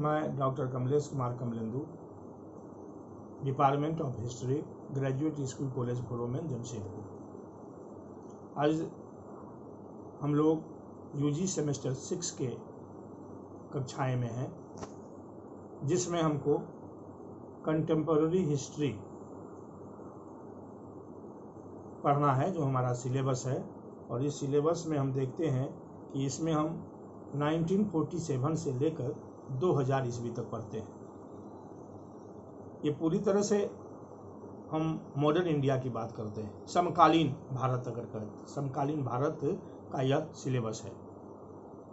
मैं doctor Kamlesh Kumar Kamalendu, department of history, graduate school college for women, Jamshedpur. आज हम लोग यूजी सेमेस्टर 6 के कक्षाएं में हैं, जिसमें हमको कंटेम्पररी हिस्ट्री पढ़ना है, जो हमारा सिलेबस है। और इस सिलेबस में हम देखते हैं कि इसमें हम 1947 से लेकर 2000 ईस्वी तक पढ़ते हैं। ये पूरी तरह से हम मॉडर्न इंडिया की बात करते हैं, समकालीन भारत अगर करें, समकालीन भारत का यह सिलेबस है।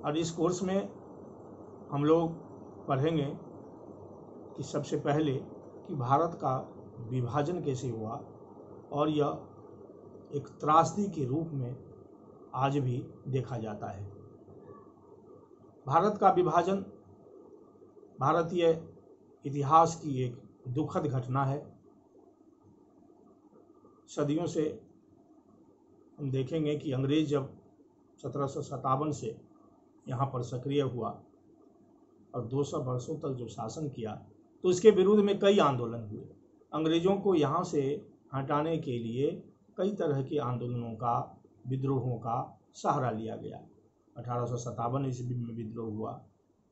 और इस कोर्स में हम लोग पढ़ेंगे कि सबसे पहले कि भारत का विभाजन कैसे हुआ, और यह एक त्रासदी के रूप में आज भी देखा जाता है। भारत का विभाजन भारतीय इतिहास की एक दुखद घटना है। सदियों से हम देखेंगे कि अंग्रेज जब 1757 से यहाँ पर सक्रिय हुआ और 200 वर्षों तक जो शासन किया, तो इसके विरुद्ध में कई आंदोलन हुए। अंग्रेजों को यहाँ से हटाने के लिए कई तरह के आंदोलनों का, विद्रोहों का सहारा लिया गया। 1857 ईस्वी में विद्रोह हुआ।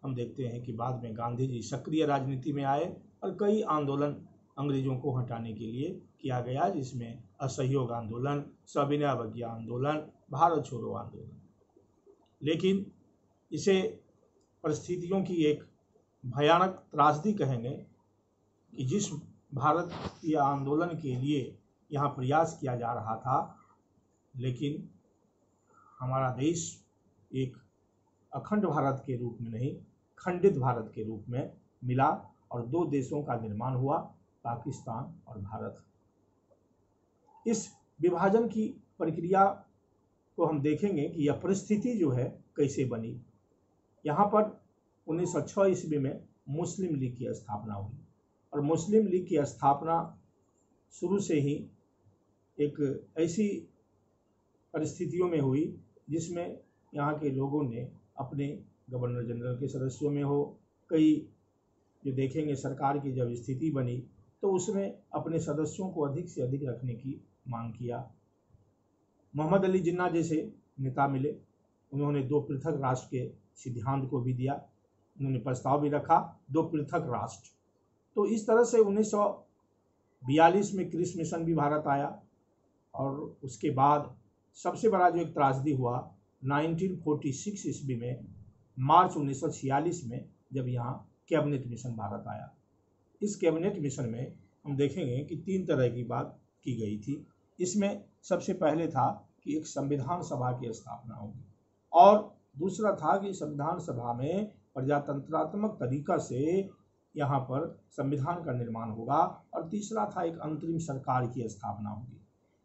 हम देखते हैं कि बाद में गांधी जी सक्रिय राजनीति में आए और कई आंदोलन अंग्रेजों को हटाने के लिए किया गया, जिसमें असहयोग आंदोलन, सविनय अवज्ञा आंदोलन, भारत छोड़ो आंदोलन। लेकिन इसे परिस्थितियों की एक भयानक त्रासदी कहेंगे कि जिस भारतीय आंदोलन के लिए यहाँ प्रयास किया जा रहा था, लेकिन हमारा देश एक अखंड भारत के रूप में नहीं, खंडित भारत के रूप में मिला और दो देशों का निर्माण हुआ, पाकिस्तान और भारत। इस विभाजन की प्रक्रिया को हम देखेंगे कि यह परिस्थिति जो है कैसे बनी। यहाँ पर 1906 ईस्वी में मुस्लिम लीग की स्थापना हुई, और मुस्लिम लीग की स्थापना शुरू से ही एक ऐसी परिस्थितियों में हुई जिसमें यहाँ के लोगों ने अपने गवर्नर जनरल के सदस्यों में हो, कई जो देखेंगे सरकार की जब स्थिति बनी तो उसमें अपने सदस्यों को अधिक से अधिक रखने की मांग किया। मोहम्मद अली जिन्ना जैसे नेता मिले, उन्होंने दो पृथक राष्ट्र के सिद्धांत को भी दिया, उन्होंने प्रस्ताव भी रखा, दो पृथक राष्ट्र। तो इस तरह से 1942 में क्रिस मिशन भी भारत आया, और उसके बाद सबसे बड़ा जो एक त्रासदी हुआ 1946 ईस्वी में, मार्च 1946 में, जब यहाँ कैबिनेट मिशन भारत आया। इस कैबिनेट मिशन में हम देखेंगे कि 3 तरह की बात की गई थी। इसमें सबसे पहले था कि एक संविधान सभा की स्थापना होगी, और दूसरा था कि संविधान सभा में प्रजातंत्रात्मक तरीका से यहाँ पर संविधान का निर्माण होगा, और तीसरा था एक अंतरिम सरकार की स्थापना होगी।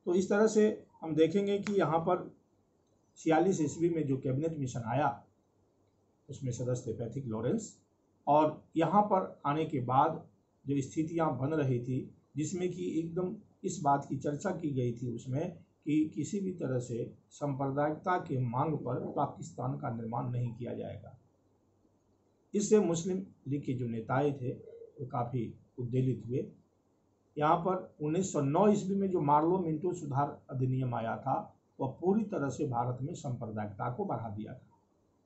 तो इस तरह से हम देखेंगे कि यहाँ पर 46 ईस्वी में जो कैबिनेट मिशन आया उसमें सदस्य थे पैथिक लॉरेंस, और यहाँ पर आने के बाद जो स्थितियाँ बन रही थी, जिसमें कि एकदम इस बात की चर्चा की गई थी उसमें कि किसी भी तरह से सांप्रदायिकता के मांग पर पाकिस्तान का निर्माण नहीं किया जाएगा। इससे मुस्लिम लीग के जो नेताएं थे वो काफ़ी उद्वेलित हुए। यहाँ पर 1909 ईस्वी में जो मार्लो मिंटो सुधार अधिनियम आया था, वह पूरी तरह से भारत में सांप्रदायिकता को बढ़ा दिया था।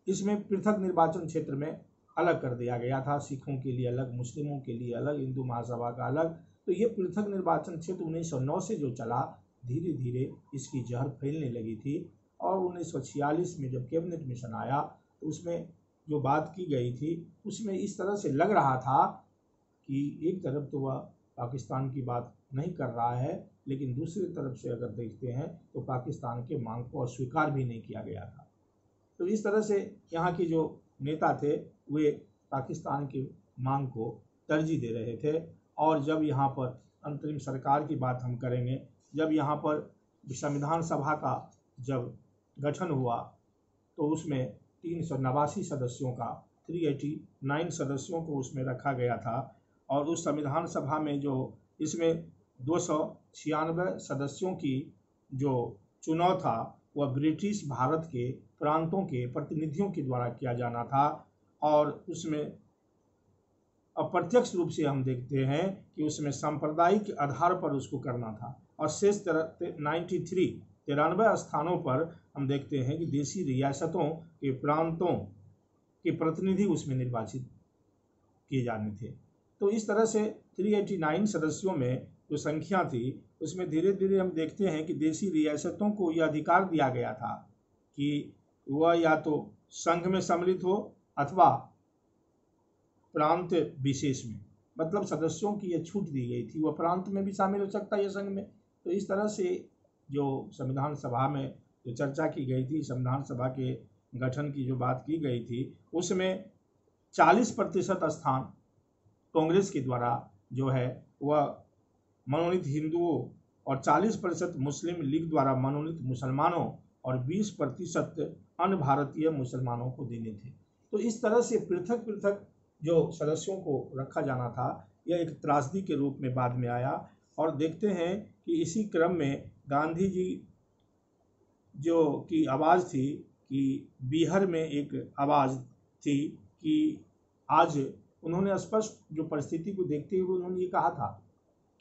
इसमें पृथक निर्वाचन क्षेत्र में अलग कर दिया गया था, सिखों के लिए अलग, मुस्लिमों के लिए अलग, हिंदू महासभा का अलग। तो ये पृथक निर्वाचन क्षेत्र 1909 से जो चला, धीरे धीरे इसकी जहर फैलने लगी थी। और 1946 में जब कैबिनेट मिशन आया तो उसमें जो बात की गई थी उसमें इस तरह से लग रहा था कि एक तरफ तो वह पाकिस्तान की बात नहीं कर रहा है, लेकिन दूसरी तरफ से अगर देखते हैं तो पाकिस्तान के मांग को अस्वीकार भी नहीं किया गया था। तो इस तरह से यहाँ के जो नेता थे वे पाकिस्तान की मांग को तरजीह दे रहे थे। और जब यहाँ पर अंतरिम सरकार की बात हम करेंगे, जब यहाँ पर संविधान सभा का जब गठन हुआ तो उसमें 389 सदस्यों का, 389 सदस्यों को उसमें रखा गया था। और उस संविधान सभा में जो इसमें 296 सदस्यों की जो चुनाव था वह ब्रिटिश भारत के प्रांतों के प्रतिनिधियों के द्वारा किया जाना था, और उसमें अप्रत्यक्ष रूप से हम देखते हैं कि उसमें सांप्रदायिक आधार पर उसको करना था। और शेष 93 स्थानों पर हम देखते हैं कि देशी रियासतों के प्रांतों के प्रतिनिधि उसमें निर्वाचित किए जाने थे। तो इस तरह से 389 सदस्यों में जो संख्या थी उसमें धीरे धीरे हम देखते हैं कि देशी रियासतों को यह अधिकार दिया गया था कि वह या तो संघ में सम्मिलित हो अथवा प्रांत विशेष में, मतलब सदस्यों की यह छूट दी गई थी, वह प्रांत में भी शामिल हो सकता है या संघ में। तो इस तरह से जो संविधान सभा में जो चर्चा की गई थी, संविधान सभा के गठन की जो बात की गई थी, उसमें 40% स्थान कांग्रेस के द्वारा जो है वह मनोनीत हिंदुओं और 40% मुस्लिम लीग द्वारा मनोनीत मुसलमानों और 20% अन्य भारतीय मुसलमानों को देने थे। तो इस तरह से पृथक पृथक जो सदस्यों को रखा जाना था, यह एक त्रासदी के रूप में बाद में आया। और देखते हैं कि इसी क्रम में गांधी जी जो की आवाज़ थी कि बिहार में एक आवाज़ थी कि आज उन्होंने स्पष्ट जो परिस्थिति को देखते हुए उन्होंने ये कहा था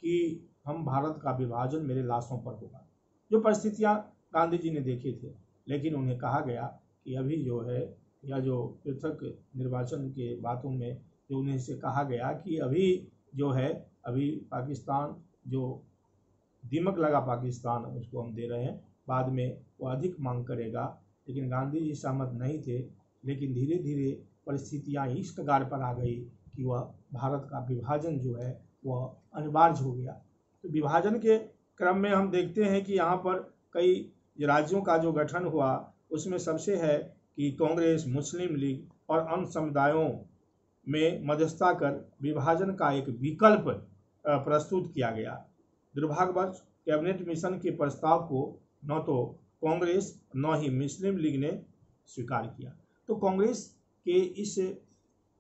कि हम भारत का विभाजन मेरे लाशों पर होगा। जो परिस्थितियां गांधी जी ने देखी थे, लेकिन उन्हें कहा गया कि अभी जो है या जो पृथक निर्वाचन के बातों में जो उन्हें से कहा गया कि अभी जो है अभी पाकिस्तान जो दीमक लगा पाकिस्तान उसको हम दे रहे हैं, बाद में वो अधिक मांग करेगा। लेकिन गांधी जी सहमत नहीं थे। लेकिन धीरे धीरे परिस्थितियाँ इस कगार पर आ गई कि वह भारत का विभाजन जो है वह अनिवार्य हो गया। तो विभाजन के क्रम में हम देखते हैं कि यहाँ पर कई राज्यों का जो गठन हुआ उसमें सबसे है कि कांग्रेस, मुस्लिम लीग और अन्य समुदायों में मध्यस्थता कर विभाजन का एक विकल्प प्रस्तुत किया गया। दुर्भाग्यवश कैबिनेट मिशन के प्रस्ताव को न तो कांग्रेस न ही मुस्लिम लीग ने स्वीकार किया। तो कांग्रेस के इस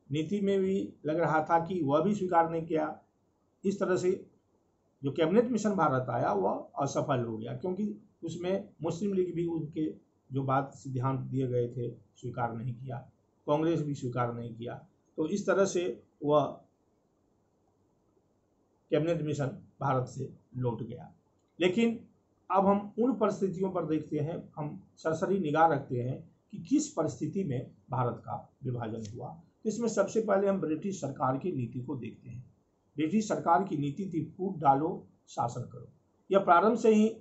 नीति में भी लग रहा था कि वह भी स्वीकार नहीं किया। इस तरह से जो कैबिनेट मिशन भारत आया वह असफल हो गया, क्योंकि उसमें मुस्लिम लीग भी उनके जो बात से ध्यान दिए गए थे स्वीकार नहीं किया, कांग्रेस भी स्वीकार नहीं किया। तो इस तरह से वह कैबिनेट मिशन भारत से लौट गया। लेकिन अब हम उन परिस्थितियों पर देखते हैं, हम सरसरी निगाह रखते हैं कि किस परिस्थिति में भारत का विभाजन हुआ। इसमें सबसे पहले हम ब्रिटिश सरकार की नीति को देखते हैं। ब्रिटिश सरकार की नीति थी फूट डालो शासन करो। यह प्रारंभ से ही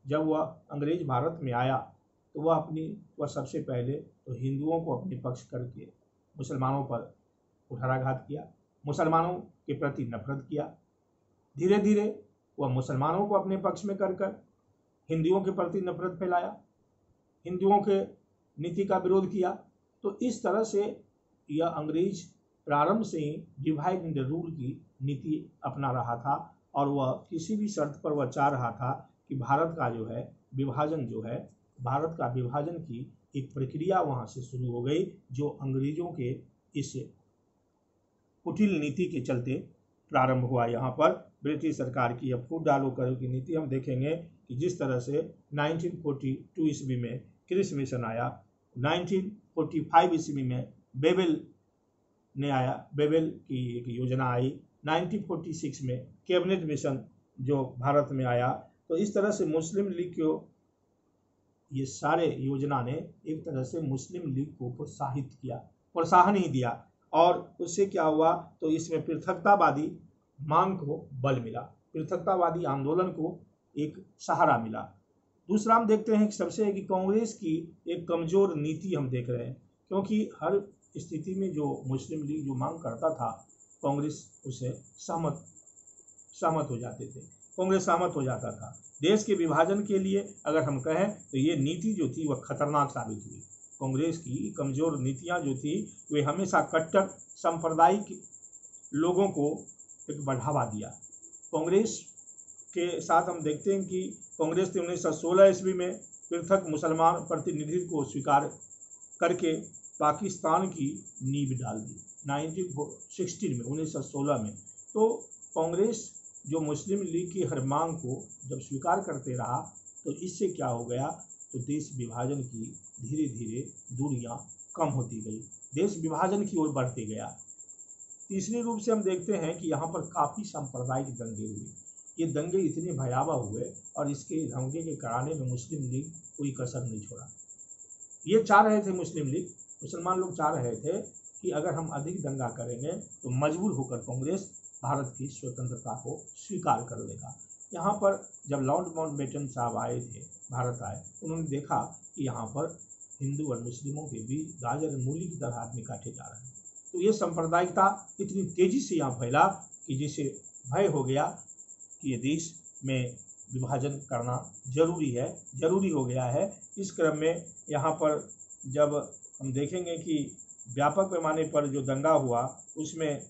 जब वह अंग्रेज भारत में आया तो वह सबसे पहले तो हिंदुओं को अपने पक्ष करके मुसलमानों पर कुठाराघात किया, मुसलमानों के प्रति नफरत किया। धीरे धीरे वह मुसलमानों को अपने पक्ष में कर हिंदुओं के प्रति नफरत फैलाया, हिंदुओं के नीति का विरोध किया। तो इस तरह से यह अंग्रेज प्रारंभ से ही डिवाइड एंड रूल की नीति अपना रहा था और वह किसी भी शर्त पर वह चाह रहा था कि भारत का जो है विभाजन जो है, भारत का विभाजन की एक प्रक्रिया वहाँ से शुरू हो गई, जो अंग्रेजों के इस कुटिल नीति के चलते प्रारंभ हुआ। यहाँ पर ब्रिटिश सरकार की यह फूट डालो करो की नीति हम देखेंगे कि जिस तरह से 1942 ईस्वी में क्रिस मिशन आया, 1945 ईस्वी में बेबल की एक योजना आई, 1946 में कैबिनेट मिशन जो भारत में आया। तो इस तरह से मुस्लिम लीग को ये सारे योजना ने एक तरह से मुस्लिम लीग को प्रोत्साहन ही दिया। और उससे क्या हुआ, तो इसमें पृथकतावादी मांग को बल मिला, पृथकतावादी आंदोलन को एक सहारा मिला। दूसरा हम देखते हैं कि सबसे है कि कांग्रेस की एक कमजोर नीति हम देख रहे हैं, क्योंकि हर स्थिति में जो मुस्लिम लीग जो मांग करता था कांग्रेस उसे सहमत हो जाते थे, कांग्रेस सहमत हो जाता था। देश के विभाजन के लिए अगर हम कहें तो ये नीति जो थी वह खतरनाक साबित हुई। कांग्रेस की कमजोर नीतियां जो थी वे हमेशा कट्टर सांप्रदायिक लोगों को एक बढ़ावा दिया। कांग्रेस के साथ हम देखते हैं कि कांग्रेस ने 1916 ईस्वी में पृथक मुसलमान प्रतिनिधित्व को स्वीकार करके पाकिस्तान की नींव डाल दी 1916 में। तो कांग्रेस जो मुस्लिम लीग की हर मांग को जब स्वीकार करते रहा तो इससे क्या हो गया, तो देश विभाजन की धीरे धीरे दूरियां कम होती गई, देश विभाजन की ओर बढ़ते गया। तीसरी रूप से हम देखते हैं कि यहाँ पर काफ़ी सांप्रदायिक दंगे हुए। ये दंगे इतने भयावह हुए और इसके दंगे के कराने में मुस्लिम लीग कोई कसर नहीं छोड़ा। ये चाह रहे थे मुस्लिम लीग, मुसलमान लोग चाह रहे थे कि अगर हम अधिक दंगा करेंगे तो मजबूर होकर कांग्रेस भारत की स्वतंत्रता को स्वीकार कर लेगा। यहाँ पर जब लॉर्ड माउंटबेटन साहब आए थे, भारत आए, उन्होंने देखा कि यहाँ पर हिंदू और मुस्लिमों के बीच गाजर मूली की तरह आदमी काटे जा रहे हैं। तो ये सांप्रदायिकता इतनी तेजी से यहाँ फैला कि जिसे भय हो गया कि ये देश में विभाजन करना जरूरी हो गया है। इस क्रम में यहाँ पर जब हम देखेंगे कि व्यापक पैमाने पर जो दंगा हुआ उसमें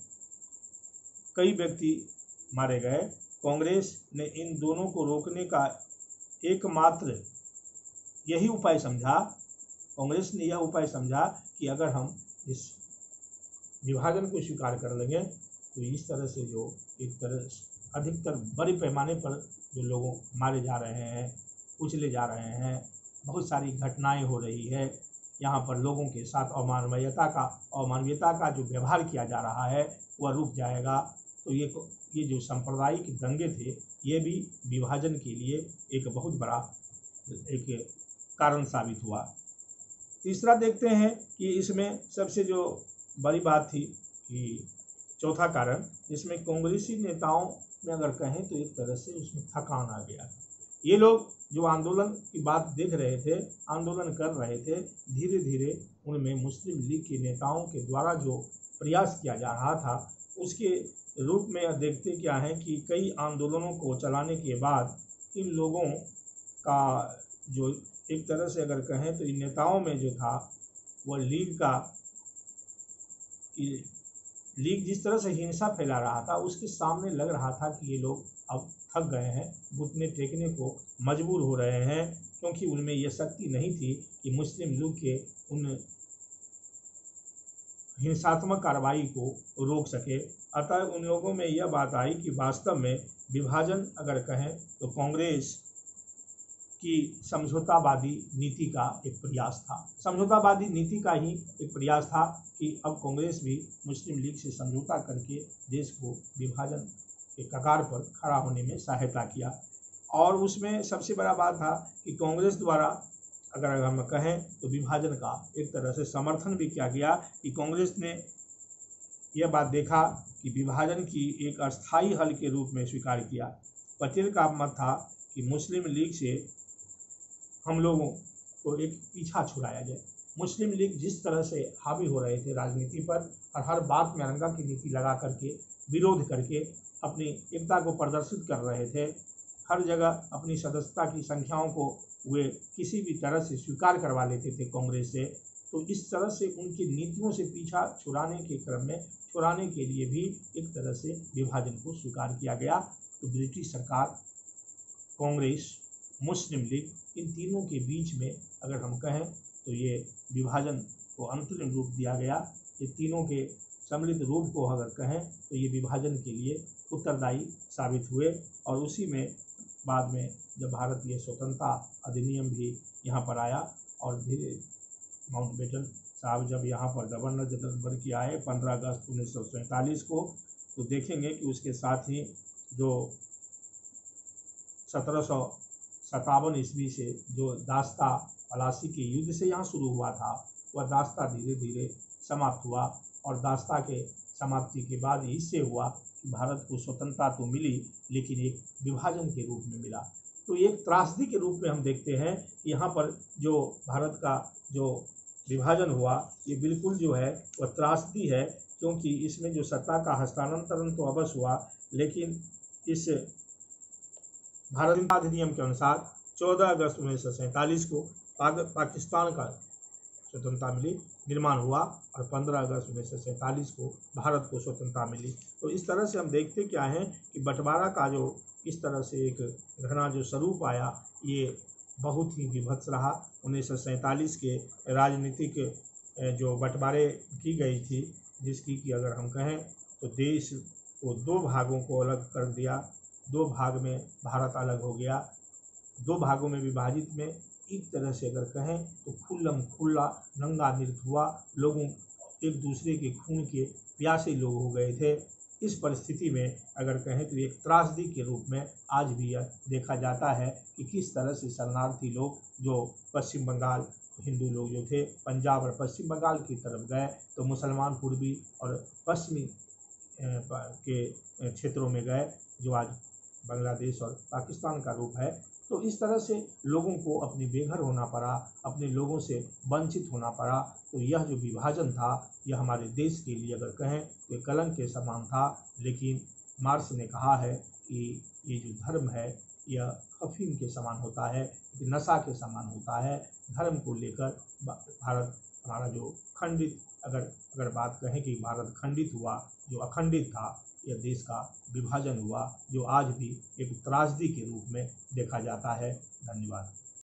कई व्यक्ति मारे गए। कांग्रेस ने इन दोनों को रोकने का एकमात्र यही उपाय समझा, कांग्रेस ने यह उपाय समझा कि अगर हम इस विभाजन को स्वीकार कर लेंगे तो इस तरह से जो एक तरह अधिकतर बड़े पैमाने पर जो लोगों मारे जा रहे हैं, कुचले जा रहे हैं, बहुत सारी घटनाएं हो रही है, यहाँ पर लोगों के साथ अमानवीयता का जो व्यवहार किया जा रहा है वह रुक जाएगा। तो ये जो सांप्रदायिक दंगे थे ये भी विभाजन के लिए एक बहुत बड़ा एक कारण साबित हुआ। तीसरा देखते हैं कि इसमें सबसे जो बड़ी बात थी कि चौथा कारण, इसमें कांग्रेसी नेताओं में अगर कहें तो एक तरह से उसमें थकान आ गया। ये लोग जो आंदोलन की बात देख रहे थे, आंदोलन कर रहे थे, धीरे धीरे उनमें मुस्लिम लीग के नेताओं के द्वारा जो प्रयास किया जा रहा था उसके रूप में देखते क्या है कि कई आंदोलनों को चलाने के बाद इन लोगों का जो एक तरह से अगर कहें तो इन नेताओं में जो था वह लीग जिस तरह से हिंसा फैला रहा था उसके सामने लग रहा था कि ये लोग अब थक गए हैं, घुटने टेकने को मजबूर हो रहे हैं, क्योंकि उनमें यह शक्ति नहीं थी कि मुस्लिम लीग के उन हिंसात्मक कार्रवाई को रोक सके। अतः उन लोगों में यह बात आई कि वास्तव में विभाजन अगर कहें तो कांग्रेस की समझौतावादी नीति का एक प्रयास था, समझौतावादी नीति का ही एक प्रयास था कि अब कांग्रेस भी मुस्लिम लीग से समझौता करके देश को विभाजन के कगार पर खड़ा होने में सहायता किया। और उसमें सबसे बड़ा बात था कि कांग्रेस द्वारा अगर हम कहें तो विभाजन का एक तरह से समर्थन भी किया गया कि कांग्रेस ने यह बात देखा कि विभाजन की एक अस्थायी हल के रूप में स्वीकार किया। पटेल का मत था कि मुस्लिम लीग से हम लोगों को एक पीछा छुड़ाया जाए। मुस्लिम लीग जिस तरह से हावी हो रहे थे राजनीति पर और हर बात में रंगा की नीति लगा करके विरोध करके अपनी एकता को प्रदर्शित कर रहे थे, हर जगह अपनी सदस्यता की संख्याओं को वे किसी भी तरह से स्वीकार करवा लेते थे कांग्रेस से। तो इस तरह से उनकी नीतियों से पीछा छुड़ाने के क्रम में छुड़ाने के लिए भी एक तरह से विभाजन को स्वीकार किया गया। तो ब्रिटिश सरकार, कांग्रेस, मुस्लिम लीग, इन तीनों के बीच में अगर हम कहें तो ये विभाजन को अंतरिम रूप दिया गया। ये तीनों के सम्मिलित रूप को अगर कहें तो ये विभाजन के लिए उत्तरदायी साबित हुए। और उसी में बाद में जब भारतीय स्वतंत्रता अधिनियम भी यहाँ पर आया और धीरे माउंटबेटन साहब जब यहाँ पर गवर्नर जनरल बन के आए 15 अगस्त 1947 को, तो देखेंगे कि उसके साथ ही जो 1757 ईस्वी से जो दास्ता पलासी के युद्ध से यहाँ शुरू हुआ था वह दास्ता धीरे धीरे समाप्त हुआ। और दास्ता के समाप्ति के बाद इससे हुआ कि भारत को स्वतंत्रता तो मिली लेकिन एक विभाजन के रूप में मिला। तो एक त्रासदी के रूप में हम देखते हैं कि यहाँ पर जो भारत का जो विभाजन हुआ ये बिल्कुल जो है वह त्रासदी है, क्योंकि इसमें जो सत्ता का हस्तांतरण तो अवश्य हुआ लेकिन इस भारत अधिनियम के अनुसार 14 अगस्त 1947 को पाकिस्तान का स्वतंत्रता मिली, निर्माण हुआ और 15 अगस्त 1947 को भारत को स्वतंत्रता मिली। तो इस तरह से हम देखते क्या हैं कि बंटवारा का जो इस तरह से एक घना जो स्वरूप आया ये बहुत ही विभत्स रहा। 1947 के राजनीतिक जो बंटवारे की गई थी जिसकी कि अगर हम कहें तो देश को दो भागों को अलग कर दिया, दो भाग में भारत अलग हो गया, दो भागों में विभाजित में एक तरह से अगर कहें तो खुल्ला नंगा नृत्य हुआ, लोगों एक दूसरे के खून के प्यासे लोग हो गए थे। इस परिस्थिति में अगर कहें तो एक त्रासदी के रूप में आज भी यह देखा जाता है कि किस तरह से शरणार्थी लोग जो पश्चिम बंगाल हिंदू लोग जो थे पंजाब और पश्चिम बंगाल की तरफ गए, तो मुसलमान पूर्वी और पश्चिमी के क्षेत्रों में गए, जो आज बांग्लादेश और पाकिस्तान का रूप है। तो इस तरह से लोगों को अपने बेघर होना पड़ा, अपने लोगों से वंचित होना पड़ा। तो यह जो विभाजन था, यह हमारे देश के लिए अगर कहें तो कलंक के समान था। लेकिन मार्क्स ने कहा है कि ये जो धर्म है यह अफीम के समान होता है, नशा के समान होता है। धर्म को लेकर भारत हमारा जो खंडित अगर बात कहें कि भारत खंडित हुआ, जो अखंडित था, यह देश का विभाजन हुआ, जो आज भी एक त्रासदी के रूप में देखा जाता है। धन्यवाद।